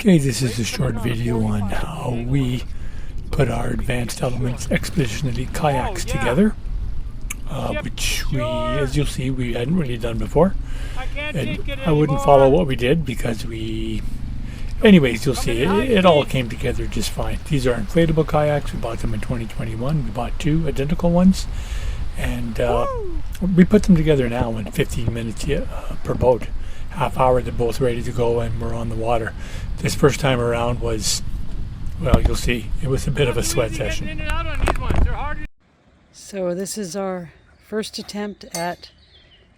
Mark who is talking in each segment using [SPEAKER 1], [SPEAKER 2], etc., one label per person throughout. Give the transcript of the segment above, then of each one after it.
[SPEAKER 1] Okay, this is a short video on how we put our advanced elements expeditionary kayaks together, which we, as you'll see, we hadn't really done before. And I wouldn't follow what we did because anyways, you'll see, it all came together just fine. These are inflatable kayaks. We bought them in 2021. We bought two identical ones, and we put them together now in 15 minutes per boat. Half hour, they're both ready to go and we're on the water. This first time around was, well, you'll see, it was a bit of a sweat session.
[SPEAKER 2] So this is our first attempt at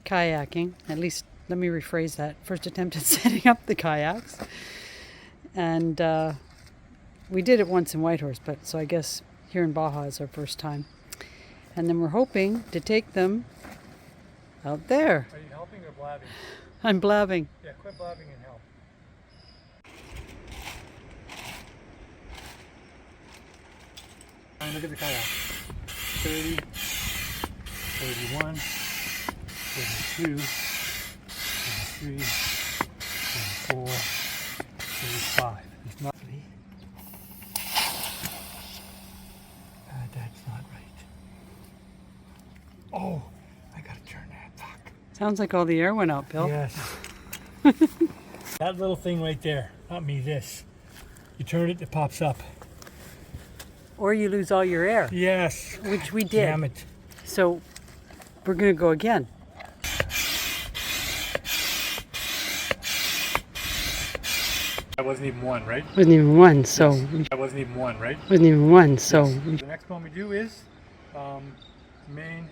[SPEAKER 2] kayaking. At least, let me rephrase that. First attempt at setting up the kayaks. And we did it once in Whitehorse, but so I guess here in Baja is our first time. And then we're hoping to take them out there.
[SPEAKER 1] Are you helping or blabbing?
[SPEAKER 2] I'm blabbing.
[SPEAKER 1] Yeah, quit blabbing and help. Look at the kayak. 30, 31, 32, 33, 34, 35. It's not really. That's not right. Oh, I gotta turn that. Fuck.
[SPEAKER 2] Sounds like all the air went out, Bill.
[SPEAKER 1] Yes. That little thing right there. Not me, this. You turn it, it pops up.
[SPEAKER 2] Or you lose all your air.
[SPEAKER 1] Yes.
[SPEAKER 2] Which we did.
[SPEAKER 1] Damn it.
[SPEAKER 2] So we're going to go again.
[SPEAKER 1] That wasn't even one, right?
[SPEAKER 2] Wasn't even one, so...
[SPEAKER 1] That wasn't even one, right?
[SPEAKER 2] Wasn't even one, so...
[SPEAKER 1] The next one we do is main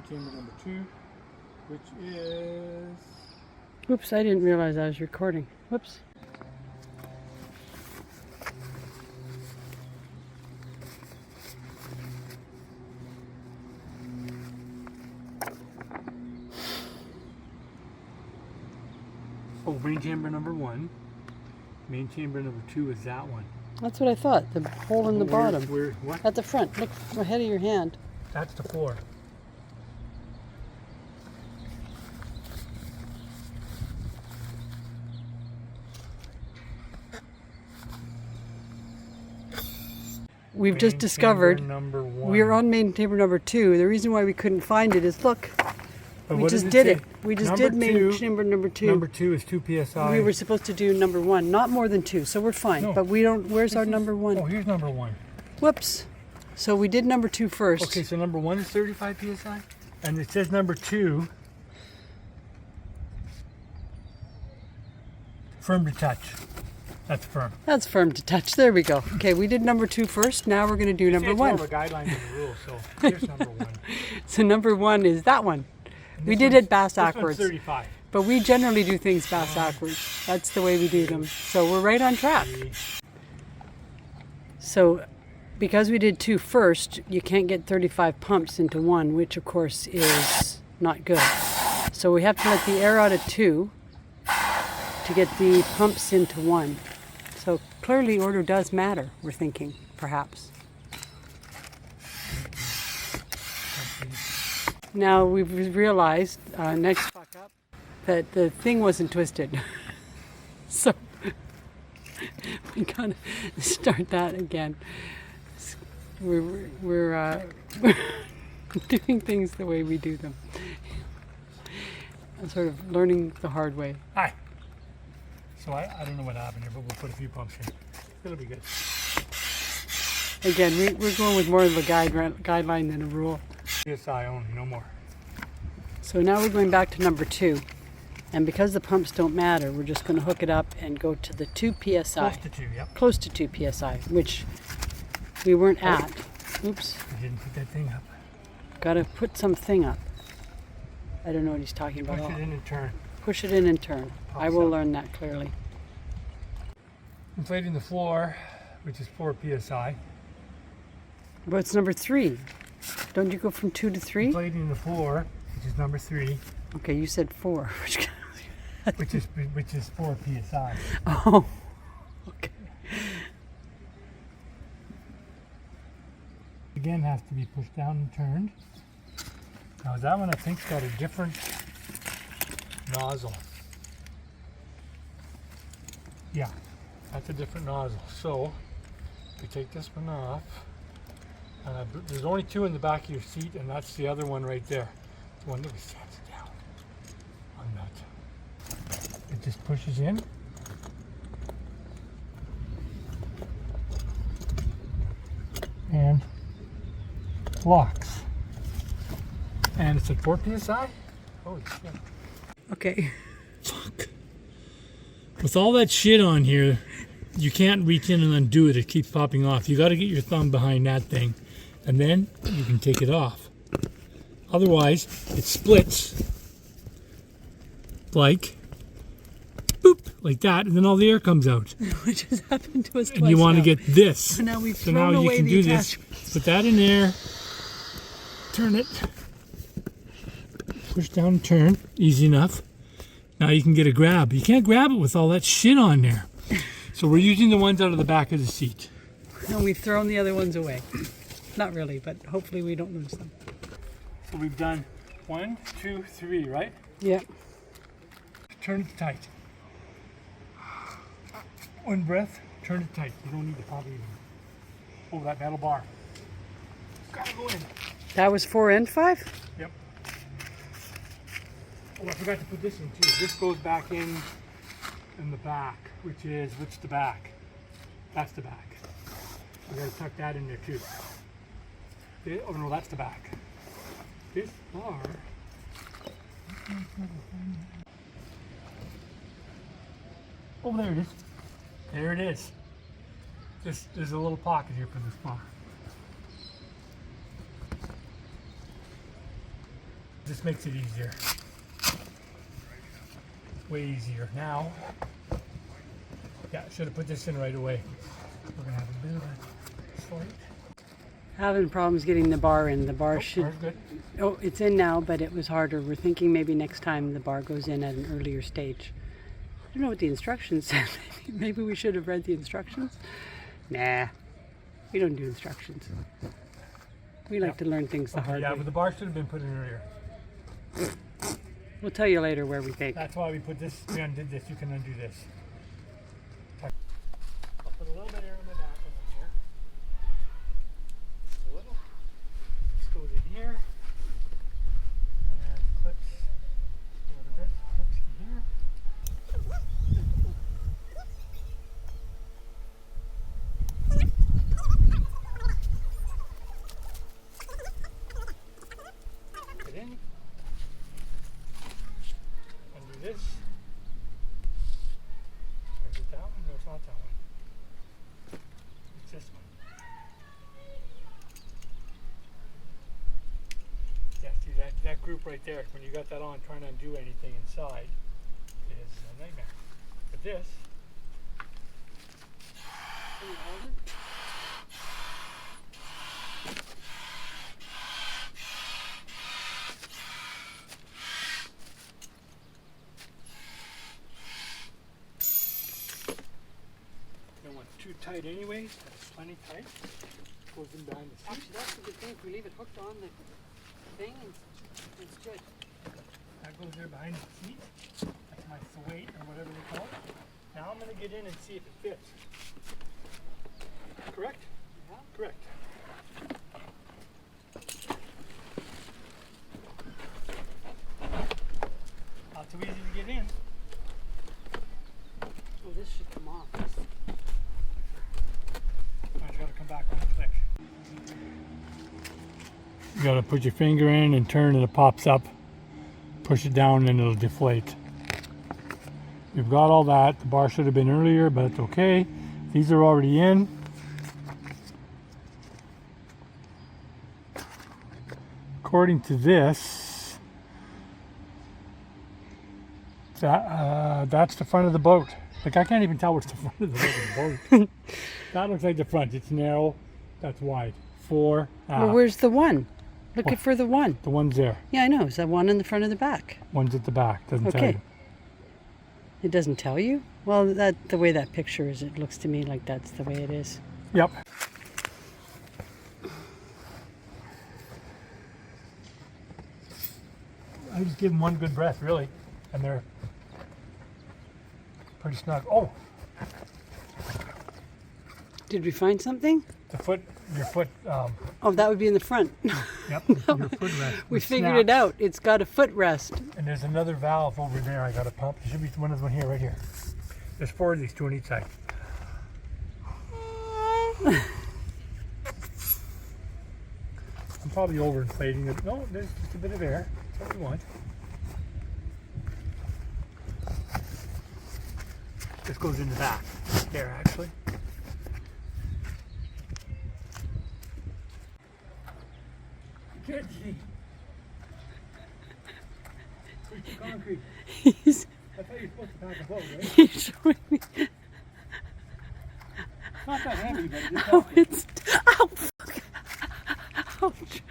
[SPEAKER 1] chamber number 2, which is...
[SPEAKER 2] Oops, I didn't realize I was recording. Whoops.
[SPEAKER 1] Oh, main chamber number 1. Main chamber number 2 is that one.
[SPEAKER 2] That's what I thought. The hole in the bottom.
[SPEAKER 1] What?
[SPEAKER 2] At the front. Look ahead of your hand.
[SPEAKER 1] That's the 4.
[SPEAKER 2] We've just discovered we're on main chamber number 2. The reason why we couldn't find it is, look, we just did it. We just did main chamber number 2.
[SPEAKER 1] Number 2 is 2 psi.
[SPEAKER 2] We were supposed to do number 1, not more than 2, so we're fine.
[SPEAKER 1] No.
[SPEAKER 2] But we don't. Where's our number 1?
[SPEAKER 1] Oh, here's number 1.
[SPEAKER 2] Whoops. So we did number 2 first.
[SPEAKER 1] Okay, so number 1 is 35 psi, and it says number 2 firm to touch. That's firm.
[SPEAKER 2] That's firm to touch. There we go. Okay, we did number 2 first. Now we're going to do number 1.
[SPEAKER 1] It's more of a guideline than a rule, so here's number 1.
[SPEAKER 2] So number 1 is that one. We did it bass backwards.
[SPEAKER 1] 35.
[SPEAKER 2] But we generally do things bass backwards. That's the way we do them. So we're right on track. So because we did 2 first, you can't get 35 pumps into 1, which of course is not good. So we have to let the air out of 2 to get the pumps into 1. So clearly order does matter, we're thinking, perhaps. Now we've realized, next fuck up, that the thing wasn't twisted. So we gotta start that again. We're doing things the way we do them. I'm sort of learning the hard way.
[SPEAKER 1] Hi. So I don't know what happened here, but we'll put a few pumps in. It'll be good.
[SPEAKER 2] Again, we're going with more of a guideline than a rule.
[SPEAKER 1] PSI only, no more.
[SPEAKER 2] So now we're going back to number 2. And because the pumps don't matter, we're just going to hook it up and go to the 2 PSI.
[SPEAKER 1] Close to 2, yep.
[SPEAKER 2] Close to 2 PSI, which we weren't at. Oops.
[SPEAKER 1] I didn't put that thing up.
[SPEAKER 2] Got to put something up. I don't know what he's talking about.
[SPEAKER 1] Push it in and turn.
[SPEAKER 2] Push it in and turn. I will learn that clearly.
[SPEAKER 1] Inflating the floor, which is 4 PSI.
[SPEAKER 2] But it's number 3. Don't you go from 2 to 3?
[SPEAKER 1] Inflating the floor, which is number 3.
[SPEAKER 2] Okay, you said 4.
[SPEAKER 1] which is 4 PSI.
[SPEAKER 2] Oh, okay.
[SPEAKER 1] Again, has to be pushed down and turned. Now that one I think's got a different nozzle. Yeah, that's a different nozzle. So we take this one off. There's only two in the back of your seat, and that's the other one right there. The one that we set down on that. It just pushes in. And locks. And it's at 4 psi. Holy shit.
[SPEAKER 2] Okay.
[SPEAKER 1] Fuck. With all that shit on here, you can't reach in and undo it. It keeps popping off. You got to get your thumb behind that thing, and then you can take it off. Otherwise, it splits like boop, like that, and then all the air comes out.
[SPEAKER 2] Which has happened to us twice.
[SPEAKER 1] And you want to
[SPEAKER 2] now.
[SPEAKER 1] get this.
[SPEAKER 2] So now we've
[SPEAKER 1] So
[SPEAKER 2] thrown
[SPEAKER 1] now you
[SPEAKER 2] away
[SPEAKER 1] can
[SPEAKER 2] the
[SPEAKER 1] do this. Put that in there. Turn it. Push down and turn. Easy enough. Now you can get a grab. You can't grab it with all that shit on there. So we're using the ones out of the back of the seat.
[SPEAKER 2] And we've thrown the other ones away. Not really, but hopefully we don't lose them.
[SPEAKER 1] So we've done 1, 2, 3, right?
[SPEAKER 2] Yeah.
[SPEAKER 1] Turn it tight. One breath, turn it tight. You don't need to pop it even. Oh, that metal bar. Gotta go in.
[SPEAKER 2] That was 4 and 5?
[SPEAKER 1] Yep. Oh, I forgot to put this in too. This goes back in the back, which is, what's the back? That's the back. We gotta tuck that in there too. Oh no, that's the back. This bar. Oh, there it is. There it is. There's a little pocket here for this bar. This makes it easier. Way easier. Now, yeah, should have put this in right away. We're gonna have a bit of a slight.
[SPEAKER 2] Having problems getting the bar in. The bar should.
[SPEAKER 1] Bar's good.
[SPEAKER 2] Oh, it's in now, but it was harder. We're thinking maybe next time the bar goes in at an earlier stage. I don't know what the instructions said. Maybe we should have read the instructions. Nah, we don't do instructions. We like to learn things the hard
[SPEAKER 1] Yeah,
[SPEAKER 2] way.
[SPEAKER 1] but the bar should have been put in earlier.
[SPEAKER 2] We'll tell you later where we think.
[SPEAKER 1] That's why we put this. We undid this. You can undo this. I'll put a little bit of air in the back over here. A little. This goes in here. And clips a little bit. Clips to here. Get in. Undo this. Is it that one? No, it's not that one. It's this one. Yeah, see that group right there, when you got that on trying to undo anything inside is a nightmare. But this,
[SPEAKER 2] Can you hold it?
[SPEAKER 1] don't want too tight anyways, but it's plenty tight. Goes in behind the seat.
[SPEAKER 2] Actually, that's a good thing. If we leave it hooked on the thing, it's good.
[SPEAKER 1] That goes there behind the seat. That's my weight or whatever they call it. Now I'm going to get in and see if it fits. Correct?
[SPEAKER 2] Yeah.
[SPEAKER 1] Correct. Not too easy to get in.
[SPEAKER 2] Oh, this should come off.
[SPEAKER 1] I just got to come back on the click. You got to put your finger in and turn and it pops up. Push it down and it'll deflate. We've got all that. The bar should have been earlier, but it's okay. These are already in. According to this, that's the front of the boat. Like, I can't even tell what's the front of the boat. That looks like the front. It's narrow. That's wide. 4.
[SPEAKER 2] Well, where's the one? Looking for the one.
[SPEAKER 1] The one's there.
[SPEAKER 2] Yeah, I know. Is that one in the front of the back?
[SPEAKER 1] One's at the back. Doesn't tell
[SPEAKER 2] Okay.
[SPEAKER 1] you.
[SPEAKER 2] It doesn't tell you? Well, that the way that picture is, it looks to me like that's the way it is.
[SPEAKER 1] Yep. I just give them one good breath, really, and they're pretty snug. Oh,
[SPEAKER 2] Did we find something?
[SPEAKER 1] Your foot.
[SPEAKER 2] Oh, that would be in the front.
[SPEAKER 1] Yep, your footrest.
[SPEAKER 2] We figured it out. It's got a footrest.
[SPEAKER 1] And there's another valve over there I got to pump. There should be one of them here, right here. There's 4 of these, 2 on each side. I'm probably overinflating it. No, there's just a bit of air. That's what we want. This goes in the back there, actually. Can't see. It's the concrete.
[SPEAKER 2] He's
[SPEAKER 1] I thought you were supposed to pack a boat, right?
[SPEAKER 2] he's showing me.
[SPEAKER 1] Not that heavy, but it's
[SPEAKER 2] Oh, it's. Ow! Fuck. Ouch.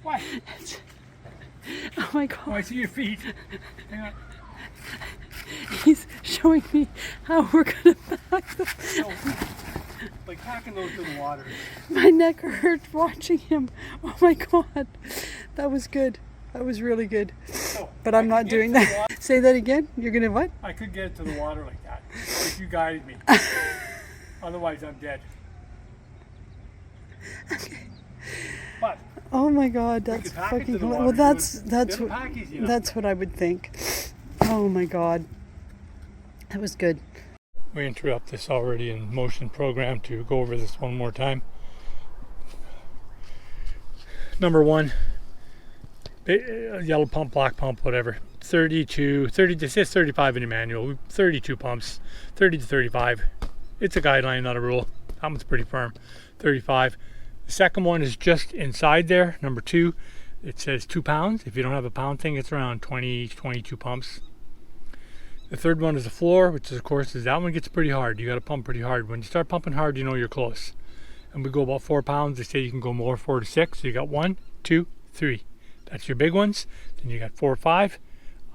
[SPEAKER 1] What?
[SPEAKER 2] Oh my
[SPEAKER 1] Oh,
[SPEAKER 2] god.
[SPEAKER 1] I see your feet. Hang on.
[SPEAKER 2] He's showing me how we're gonna back them.
[SPEAKER 1] No, like packing those to the water.
[SPEAKER 2] My neck hurts watching him. Oh my god. That was good. That was really good.
[SPEAKER 1] So,
[SPEAKER 2] But I'm not doing that. Say that again? You're gonna what?
[SPEAKER 1] I could get it to the water like that if you guided me. Otherwise, I'm dead.
[SPEAKER 2] Okay.
[SPEAKER 1] But
[SPEAKER 2] Oh my god, that's
[SPEAKER 1] could pack it to
[SPEAKER 2] fucking
[SPEAKER 1] the
[SPEAKER 2] well,
[SPEAKER 1] water,
[SPEAKER 2] that's
[SPEAKER 1] it'll
[SPEAKER 2] what
[SPEAKER 1] pack easy enough.
[SPEAKER 2] that's what I would think. Oh my god. That was good.
[SPEAKER 1] we interrupt this already in motion program to go over this one more time. Number 1, yellow pump, black pump, whatever. 30, it says 35 in the manual, 32 pumps, 30 to 35. It's a guideline, not a rule. That one's pretty firm, 35. The second one is just inside there, number 2. It says 2 pounds. If you don't have a pound thing, it's around 20, 22 pumps. The third one is the floor, which is, of course, that one gets pretty hard. You got to pump pretty hard. When you start pumping hard, you know you're close. And we go about 4 pounds. They say you can go more, 4 to 6. So you got 1, 2, 3. That's your big ones. Then you got 4 or 5.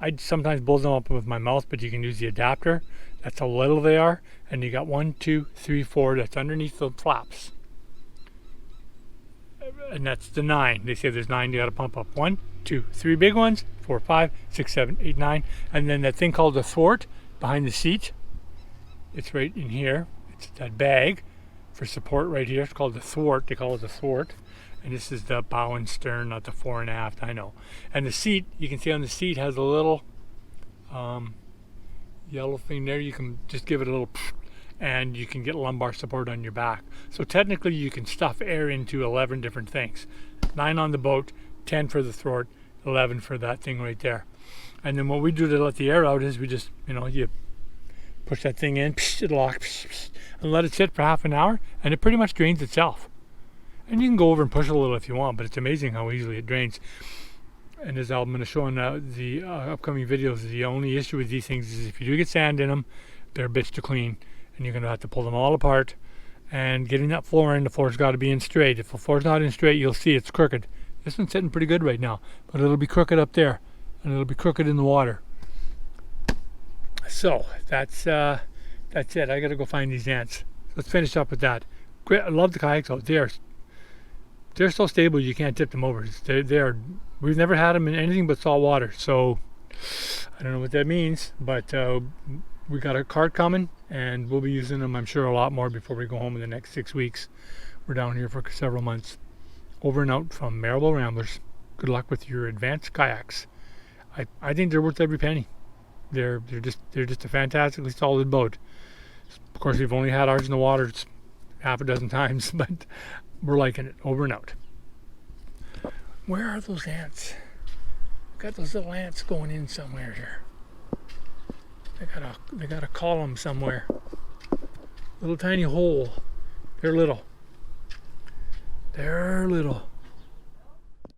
[SPEAKER 1] I sometimes blow them up with my mouth, but you can use the adapter. That's how little they are. And you got 1, 2, 3, 4. That's underneath the flaps. And that's the 9. They say there's 9 you got to pump up. 1, 2, 3 big ones. 4, 5, 6, 7, 8, 9. And then that thing called the thwart behind the seat. It's right in here. It's that bag for support right here. It's called the thwart. They call it the thwart. And this is the bow and stern, not the fore and aft, I know. And the seat, you can see on the seat has a little yellow thing there. You can just give it a little and you can get lumbar support on your back. So technically you can stuff air into 11 different things. 9 on the boat, 10 for the thwart, 11 for that thing right there. And then what we do to let the air out is we just, you push that thing in, it locks, and let it sit for half an hour, and it pretty much drains itself. And you can go over and push a little if you want, but it's amazing how easily it drains. And as I'm going to show in the upcoming videos, the only issue with these things is if you do get sand in them, they're a bitch to clean, and you're going to have to pull them all apart. And getting that floor in, the floor's got to be in straight. If the floor's not in straight, you'll see it's crooked. This one's sitting pretty good right now, but it'll be crooked up there, and it'll be crooked in the water. So that's it. I got to go find these ants. Let's finish up with that. Great. I love the kayaks out there. They're so stable you can't tip them over. We've never had them in anything but salt water, so I don't know what that means, but we got a cart coming, and we'll be using them, I'm sure, a lot more before we go home in the next 6 weeks. We're down here for several months. Over and out from Maribel Ramblers. Good luck with your advanced kayaks. I think they're worth every penny. They're just a fantastically solid boat. Of course, we've only had ours in the water half a dozen times, but we're liking it. Over and out. Where are those ants? Got those little ants going in somewhere here. They got a column somewhere. Little tiny hole. They're little. They're little.